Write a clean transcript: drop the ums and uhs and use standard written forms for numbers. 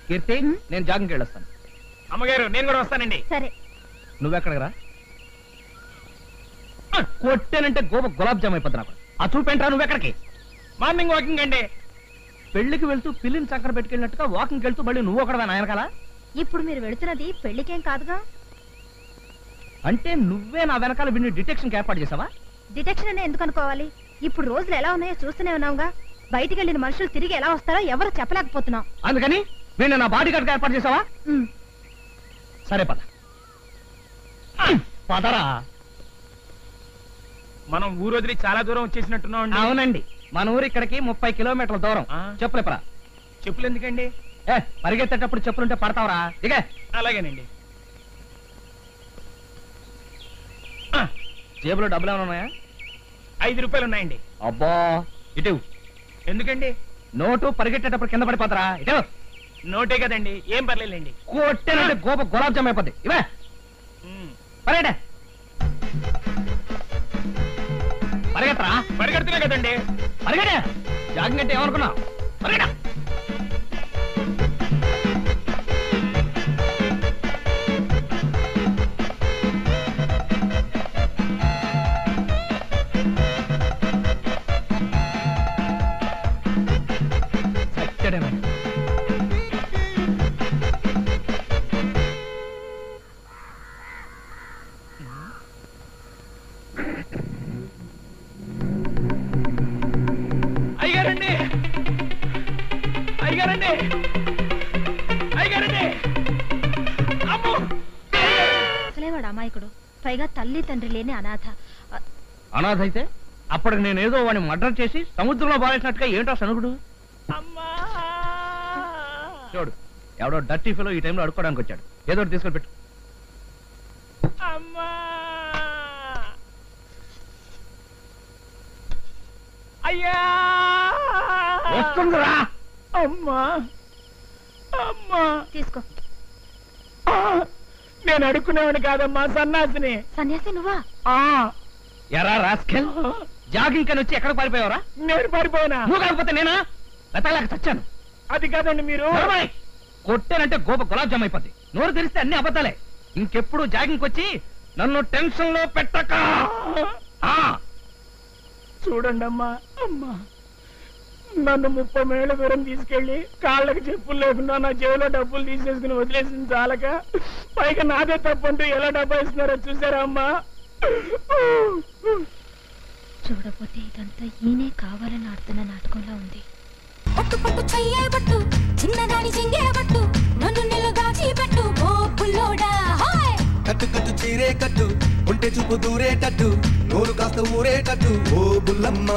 కీర్తి నేను జాగింగ్కి వెళ్ళొస్తాను. అమ్మగారు నేను కూడా వస్తానండి. సరే. నువ్వెక్కడికి రా? కొట్టేనంటే గులాబ్ జామ్ అయిపోద్ది నాకు. ఆ చూపేంట్రా నువ్వెక్కడికి? మార్నింగ్ వాకింగ్ అండి. పెళ్లికి వెళ్తూ పిల్లిని చక్కర పెట్టుకెళ్ళినట్టుగా వాకింగ్ వెళ్తూ మళ్ళీ నువ్వు ఒకడవా నాయనకాల? ఇప్పుడు మీరు వెళుతున్నది పెళ్లికేం కాదుగా. అంటే నువ్వే నా వెనకాల విని డిటెక్షన్ ఏర్పాటు చేసావా? డిటెక్షన్ అనే ఎందుకు అనుకోవాలి? ఇప్పుడు రోజులు ఎలా ఉన్నాయో చూస్తూనే ఉన్నావుగా. బయటికి వెళ్ళిన మనుషులు తిరిగి ఎలా వస్తారో ఎవరు చెప్పలేకపోతున్నాం. అందుకని వీళ్ళు నా బాడీ గార్డ్ ఏర్పాటు చేసావా? సరే పద. పదరా. మనం ఊరు వదిలి చాలా దూరం వచ్చేసినట్టున్నాం. అవునండి, మన ఊరు ఇక్కడికి 30 కిలోమీటర్ల దూరం. చెప్పులేపరా. చెప్పులు ఎందుకండి? పరిగెత్తేటప్పుడు చెప్పులుంటే పడతావరా? ఇక అలాగేనండి. జేబులో డబ్బులు ఏమైనా ఉన్నాయా? 5 రూపాయలు ఉన్నాయండి. అబ్బా ఇటు. ఎందుకండి? నోటు పరిగెట్టేటప్పుడు కింద పడిపోతారా? ఇటు. నోటే కదండి, ఏం పర్లేదండి. కొట్టేనంటే గులాబ్ జామ్ అయిపోద్ది. ఇవే పరిగెట్ట. పరిగెత్తరా. పరిగెడుతున్నా కదండి. పరిగెట. జాగింగ్ అంటే ఏమనుకున్నావు? పరిగెట. అయ్యారండి, అయ్యారండి, అయ్యారండి. అసలేవాడు అమాయకుడు, పైగా తల్లి తండ్రి లేని అనాథ. అనాథ అయితే అప్పటికి నేనేదో వాడిని మర్డర్ చేసి సముద్రంలో బారేసినట్టుగా ఏంటో సనుగుడు. చూడు, ఎవడో డర్టీ ఫెలో ఈ టైంలో అడుక్కోవడానికి వచ్చాడు. ఏదో తీసుకొని పెట్టు. అమ్మా అయ్యా వస్తుందిరా. అమ్మా అమ్మా తీసుకో. నేను అడుక్కునేవాడిని కాదమ్మా, సన్నాసిని. సన్యాసి నువ్వా? ఎరా రాస్కెల్, జాగింగ్ కని వచ్చి ఎక్కడ పారిపోయావరా? నేను పారిపోయినా? నువ్వు కాకపోతే నేనా? వెతలేక చచ్చాను. అది కాదండి మీరు. కొట్టానంటే గులాబ్ జామ్ అయిపోద్ది. నోరు తెరిస్తే అన్ని అబద్ధాలే. ఇంకెప్పుడు జాగింగ్ వచ్చి నన్ను టెన్షన్ లో పెట్టక. చూడండి అమ్మా, అమ్మా నన్ను 30 మైళ్ళ దూరం తీసుకెళ్లి కాళ్ళకి చెప్పులు లేకుండా నా జేబులో డబ్బులు తీసేసుకుని వదిలేసింది చాలక, పైగా నాదే తప్పంటూ ఎలా డబ్బా ఇస్తున్నారో చూసారా అమ్మా? చూడపోతే ఇదంతా ఈయనే కావాలని ఆడుతున్న నాటకంలా ఉంది. పట్టు పట్టు చెయ్యేబట్టు చిన్నదాని చెంగేబట్టు నన్ను నిలుగాచి పెట్టు ఓ పుల్లోడా. కట్టు కట్టు చీరే కట్టు ఉంటే చూపు దూరేటట్టు నోరు కాస్త ఊరేటట్టు ఓ బుల్లమ్మ.